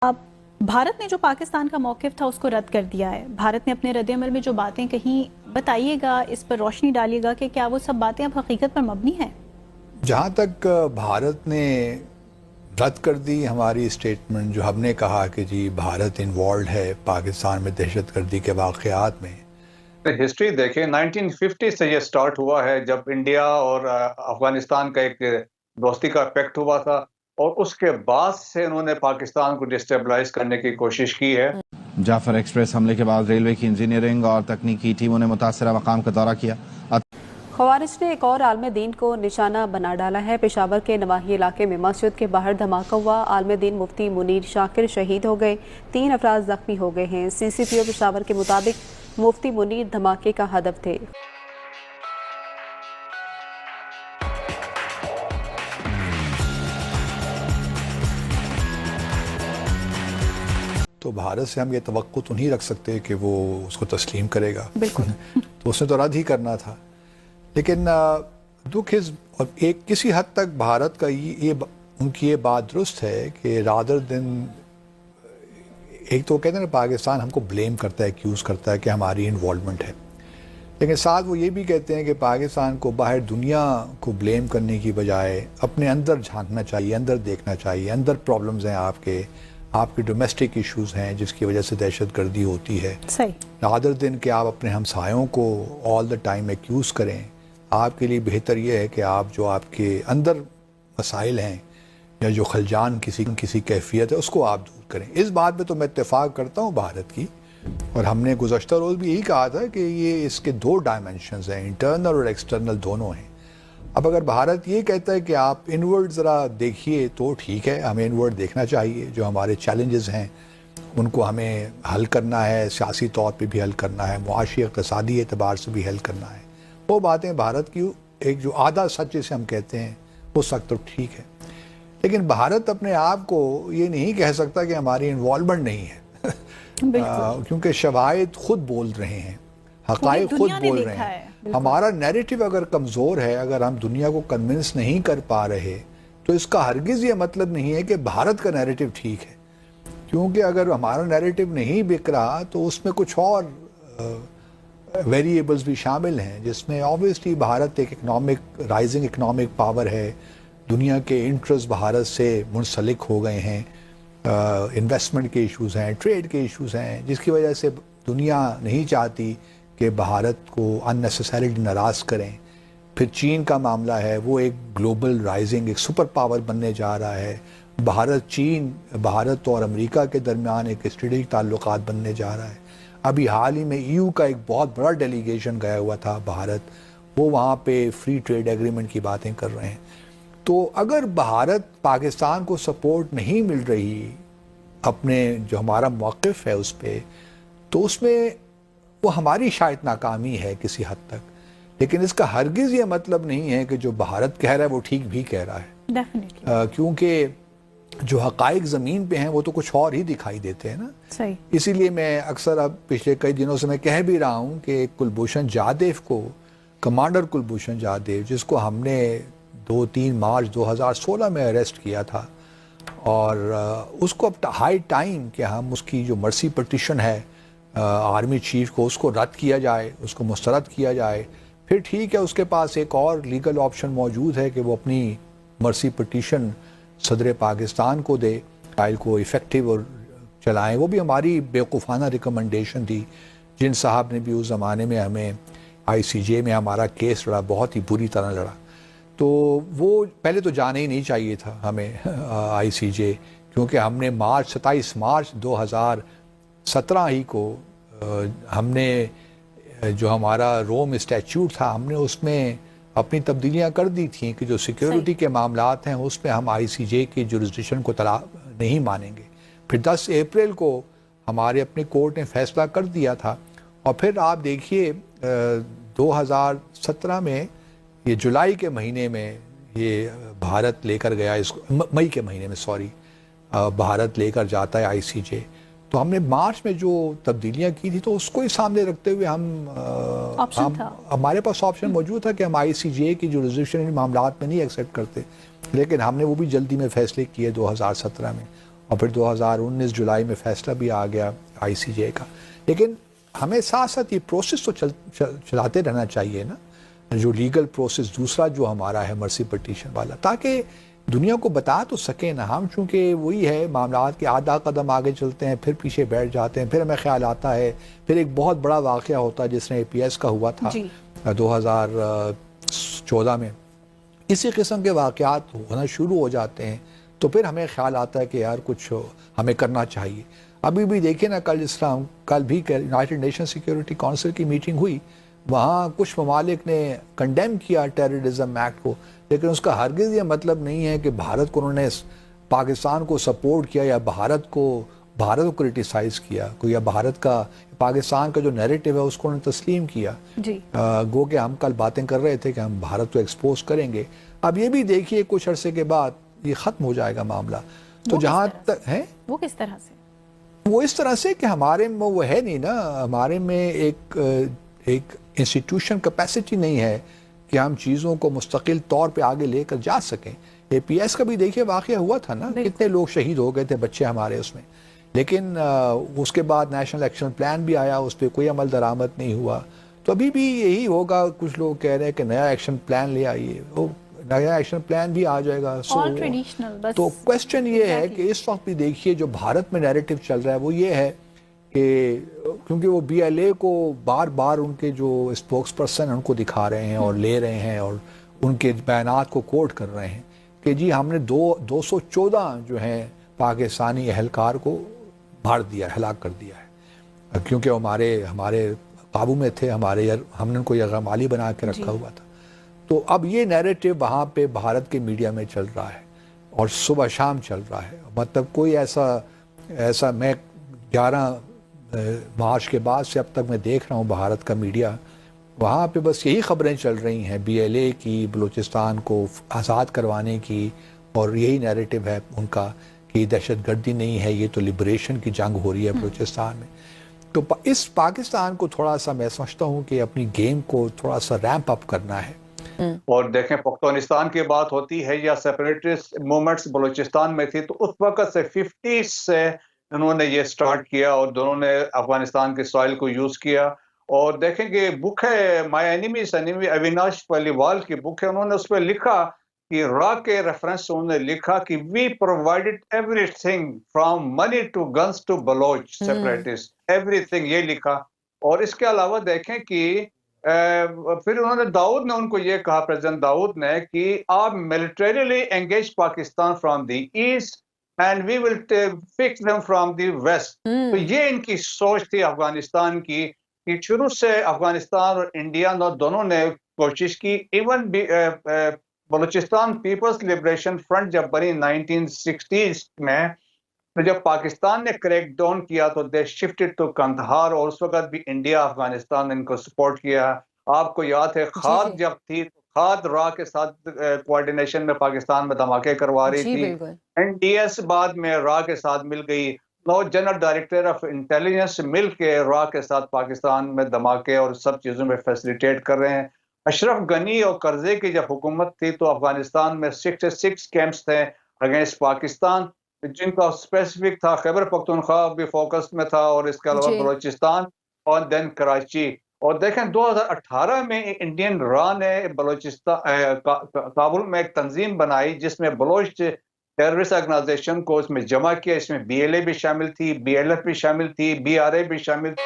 अब भारत ने जो पाकिस्तान का मौक़िफ़ था उसको रद्द कर दिया है। भारत ने अपने रद्द-ए-अमल में जो बातें कहीं, बताइएगा, इस पर रोशनी डालिएगा कि क्या वो सब बातें अब हकीकत पर मबनी हैं? जहाँ तक भारत ने रद्द कर दी हमारी स्टेटमेंट, जो हमने कहा कि जी भारत इन्वॉल्व है पाकिस्तान में दहशतगर्दी के वाक़यात में। हिस्ट्री देखें, 1950 से ये स्टार्ट हुआ है, जब इंडिया और अफगानिस्तान का एक दोस्ती का पैक्ट हुआ था, और उसके बाद से उन्होंने पाकिस्तान को डिस्टेबलाइज करने की कोशिश की है। जाफर एक्सप्रेस हमले के बाद रेलवे की इंजीनियरिंग और तकनीकी टीमों ने मुतासरा मकाम का दौरा किया। खवारिज ने एक और आलम दीन को निशाना बना डाला है। पेशावर के नवाही इलाके में मस्जिद के बाहर धमाका हुआ। आलम दीन मुफ्ती मुनीर शाकिर शहीद हो गए, 3 अफराद जख्मी हो गए हैं। CCPO पेशावर के मुताबिक मुफ्ती मुनीर धमाके का हदफ थे। तो भारत से हम ये तवक्को तो नहीं रख सकते कि वो उसको तस्लीम करेगा। बिल्कुल। तो उसने तो रद्द ही करना था। लेकिन दुख और एक किसी हद तक भारत का उनकी ये बात दुरुस्त है कि रादर दिन, एक तो कहते हैं ना पाकिस्तान हमको ब्लेम करता है, एक्यूज़ करता है कि हमारी इन्वॉल्वमेंट है, लेकिन साथ वो ये भी कहते हैं कि पाकिस्तान को बाहर दुनिया को ब्लेम करने की बजाय अपने अंदर झांकना चाहिए, अंदर देखना चाहिए। अंदर प्रॉब्लम्स हैं आपके डोमेस्टिक इश्यूज़ हैं जिसकी वजह से दहशतगर्दी होती है। सही। रादर दिन कि आप अपने हमसायों को ऑल द टाइम एक्यूज़ करें, आपके लिए बेहतर ये है कि आप जो आपके अंदर मसाइल हैं या जो खलजान किसी कैफियत है उसको आप दूर करें। इस बात पे तो मैं इत्तेफाक करता हूँ भारत की, और हमने गुज़श्ता रोज़ भी यही कहा था कि ये इसके 2 डायमेंशंस हैं, इंटरनल और एक्सटर्नल दोनों हैं। अब अगर भारत ये कहता है कि आप इनवर्ड ज़रा देखिए तो ठीक है, हमें इनवर्ड देखना चाहिए। जो हमारे चैलेंजेस हैं उनको हमें हल करना है, सियासी तौर पे भी हल करना है, मुआशी इक़्तिसादी एतबार से भी हल करना है। वो बातें भारत की एक जो आधा सच जिसे हम कहते हैं वो सच तो ठीक है, लेकिन भारत अपने आप को ये नहीं कह सकता कि हमारी इन्वॉल्वमेंट नहीं है। क्योंकि शवाहिद खुद बोल रहे हैं, हक़ाइक़ खुद बोल रहे हैं। हमारा नैरेटिव अगर कमज़ोर है, अगर हम दुनिया को कन्विंस नहीं कर पा रहे, तो इसका हरगिज़ ये मतलब नहीं है कि भारत का नैरेटिव ठीक है। क्योंकि अगर हमारा नैरेटिव नहीं बिक रहा तो उसमें कुछ और वेरिएबल्स भी शामिल हैं, जिसमें ऑब्वियसली भारत एक राइजिंग इकनॉमिक पावर है। दुनिया के इंटरेस्ट भारत से मुंसलिक हो गए हैं, इन्वेस्टमेंट के इश्यूज़ हैं, ट्रेड के इश्यूज़ हैं, जिसकी वजह से दुनिया नहीं चाहती कि भारत को अननेसेसरीली नाराज़ करें। फिर चीन का मामला है, वो एक ग्लोबल राइजिंग एक सुपर पावर बनने जा रहा है। भारत और अमेरिका के दरमियान एक स्ट्रेटेजिक ताल्लुकात बनने जा रहा है। अभी हाल ही में EU का एक बहुत बड़ा डेलीगेशन गया हुआ था भारत, वो वहाँ पे फ्री ट्रेड एग्रीमेंट की बातें कर रहे हैं। तो अगर भारत पाकिस्तान को सपोर्ट नहीं मिल रही अपने जो हमारा मौक़िफ़ है उस पर, तो उसमें वो हमारी शायद नाकामी है किसी हद तक। लेकिन इसका हरगिज़ ये मतलब नहीं है कि जो भारत कह रहा है वो ठीक भी कह रहा है। डेफिनेटली। क्योंकि जो हक़ाइक़ ज़मीन पे हैं वो तो कुछ और ही दिखाई देते हैं ना। सही। इसीलिए मैं अक्सर अब पिछले कई दिनों से मैं कह भी रहा हूँ कि कुलभूषण जादेव को, कमांडर कुलभूषण जादेव, जिसको हमने 2-3 मार्च 2016 में अरेस्ट किया था, और उसको अब हाई टाइम कि हम उसकी जो मर्सी पटिशन है आर्मी चीफ को, उसको रद्द किया जाए, उसको मुस्तरद किया जाए। फिर ठीक है, उसके पास एक और लीगल ऑप्शन मौजूद है कि वो अपनी मर्सी पटिशन सदर पाकिस्तान को दे, फाइल को इफ़ेक्टिव और चलाएं। वो भी हमारी बेवकूफ़ाना रिकमेंडेशन थी। जिन साहब ने भी उस ज़माने में हमें ICJ में हमारा केस लड़ा, बहुत ही बुरी तरह लड़ा, तो वो पहले तो जाना ही नहीं चाहिए था हमें ICJ, क्योंकि हमने 27 मार्च 2017 ही को हमने जो हमारा रोम स्टैट्यूट था, हमने उसमें अपनी तब्दीलियां कर दी थी कि जो सिक्योरिटी के मामलात हैं उसमें हम ICJ की जुरिस्डिक्शन को नहीं मानेंगे। फिर 10 अप्रैल को हमारे अपने कोर्ट ने फैसला कर दिया था, और फिर आप देखिए 2017 में ये जुलाई के महीने में ये भारत लेकर गया इसको, मई के महीने में भारत लेकर जाता है ICJ। तो हमने मार्च में जो तब्दीलियां की थी तो उसको ही सामने रखते हुए हमारे पास ऑप्शन मौजूद था कि हम ICJ की जुरिस्डिक्शन इन मामलात में नहीं एक्सेप्ट करते, लेकिन हमने वो भी जल्दी में फैसले किए 2017 में, اور پھر 2019 جولائی میں فیصلہ بھی آ گیا ICJ کا. لیکن ہمیں ساتھ ساتھ یہ پروسیس تو چلاتے رہنا چاہیے نا, جو لیگل پروسیس دوسرا جو ہمارا ہے مرسی پٹیشن والا, تاکہ دنیا کو بتا تو سکیں نا. ہم چونکہ وہی ہے معاملات کے آدھا قدم آگے چلتے ہیں, پھر پیچھے بیٹھ جاتے ہیں, پھر ہمیں خیال آتا ہے, پھر ایک بہت بڑا واقعہ ہوتا ہے جس نے APS کا ہوا تھا 2014 میں. اسی قسم کے واقعات ہونا شروع ہو جاتے ہیں تو پھر ہمیں خیال آتا ہے کہ یار کچھ ہمیں کرنا چاہیے. ابھی بھی دیکھیں نا, کل جس طرح کل بھی یونائٹڈ نیشن سیکیورٹی کونسل کی میٹنگ ہوئی, وہاں کچھ ممالک نے کنڈیم کیا ٹیررزم ایکٹ کو, لیکن اس کا ہرگز یہ مطلب نہیں ہے کہ بھارت کو انہوں نے پاکستان کو سپورٹ کیا یا بھارت کو کرٹیسائز کیا, یا بھارت کا پاکستان کا جو نیریٹو ہے اس کو انہوں نے تسلیم کیا. گو کہ ہم کل باتیں کر رہے تھے کہ ہم بھارت کو ایکسپوز کریں گے, اب یہ بھی دیکھیے کچھ عرصے کے بعد یہ ختم ہو جائے گا معاملہ. تو جہاں تک ہے وہ کس طرح سے, وہ اس طرح سے کہ ہمارے میں وہ ہے نہیں نا, ہمارے میں ایک انسٹیٹیوشن کیپیسٹی نہیں ہے کہ ہم چیزوں کو مستقل طور پہ آگے لے کر جا سکیں. APS کا بھی دیکھیے واقعہ ہوا تھا نا, کتنے لوگ شہید ہو گئے تھے بچے ہمارے اس میں, لیکن اس کے بعد نیشنل ایکشن پلان بھی آیا, اس پہ کوئی عمل درآمد نہیں ہوا. تو ابھی بھی یہی ہوگا, کچھ لوگ کہہ رہے ہیں کہ نیا ایکشن پلان لے آئیے, وہ نیا ایکشن پلان بھی آ جائے گا. تو کوشچن یہ ہے کہ اس وقت بھی دیکھیے جو بھارت میں نیریٹو چل رہا ہے وہ یہ ہے کہ کیونکہ وہ BLA کو بار بار ان کے جو اسپوکس پرسن ان کو دکھا رہے ہیں اور لے رہے ہیں اور ان کے بیانات کو کوٹ کر رہے ہیں کہ جی ہم نے 214 جو ہیں پاکستانی اہلکار کو مار دیا, ہلاک کر دیا ہے, کیونکہ ہمارے قابو میں تھے, ہم نے ان کو یرغمالی بنا کے رکھا ہوا تھا. تو اب یہ نیریٹو وہاں پہ بھارت کے میڈیا میں چل رہا ہے اور صبح شام چل رہا ہے. مطلب کوئی ایسا میں 11 مارچ کے بعد سے اب تک میں دیکھ رہا ہوں بھارت کا میڈیا, وہاں پہ بس یہی خبریں چل رہی ہیں BLA کی, بلوچستان کو آزاد کروانے کی, اور یہی نیریٹو ہے ان کا کہ دہشت گردی نہیں ہے, یہ تو لبریشن کی جنگ ہو رہی ہے بلوچستان میں. تو اس پاکستان کو تھوڑا سا میں سمجھتا ہوں کہ اپنی گیم کو تھوڑا سا ریمپ اپ کرنا ہے. اور دیکھیں پختونستان کی بات ہوتی ہے یا سیپریٹسٹ موومنٹس بلوچستان میں تھی, تو اس وقت سے 50 سے انہوں نے یہ سٹارٹ کیا اور دونوں نے افغانستان کے سوائل کو یوز کیا. اور دیکھیں کہ بک ہے مائی اینیمیز اینیمی, اویناش پالیوال کی بک ہے, انہوں نے اس پہ لکھا کہ را کے ریفرنس انہوں نے لکھا کہ we provided everything from money to guns to Baloch separatist, everything یہ لکھا. اور اس کے علاوہ دیکھیں کہ پھر انہوں نے داؤد نے ان کو یہ کہا, پریزیڈنٹ داؤد نے, کہ آپ militarily engage Pakistan from the east and we will fix them from the west. تو یہ ان کی سوچ تھی افغانستان کی کہ شروع سے افغانستان اور انڈیا دونوں نے کوشش کی. Even Balochistan Peoples liberation front جب بنی 1960s میں, تو جب پاکستان نے کریک ڈاؤن کیا تو دے شفٹڈ ٹو کندھار, اور اس وقت بھی انڈیا افغانستان نے ان کو سپورٹ کیا. آپ کو یاد ہے کھاد جب تھی تو کھاد را کے ساتھ کوارڈینیشن میں پاکستان میں دھماکے کروا رہی تھی. NDS بعد میں را کے ساتھ مل گئی, نو جنرل ڈائریکٹر آف انٹیلیجنس مل کے را کے ساتھ پاکستان میں دھماکے اور سب چیزوں میں فیسلیٹیٹ کر رہے ہیں. اشرف غنی اور کرزے کی جب حکومت تھی تو افغانستان میں 66 کیمپس تھے اگینسٹ پاکستان, جن کا اسپیسیفک تھا خیبر پختونخوا بھی فوکس میں تھا, اور اس کے علاوہ بلوچستان اور دین کراچی. اور دیکھیں 2018 میں انڈین را نے بلوچستان کابل میں ایک تنظیم بنائی جس میں بلوچ ٹیررسٹ آرگنائزیشن کو اس میں جمع کیا. اس میں BLA بھی شامل تھی, BLF بھی شامل تھی, BRA بھی شامل تھی.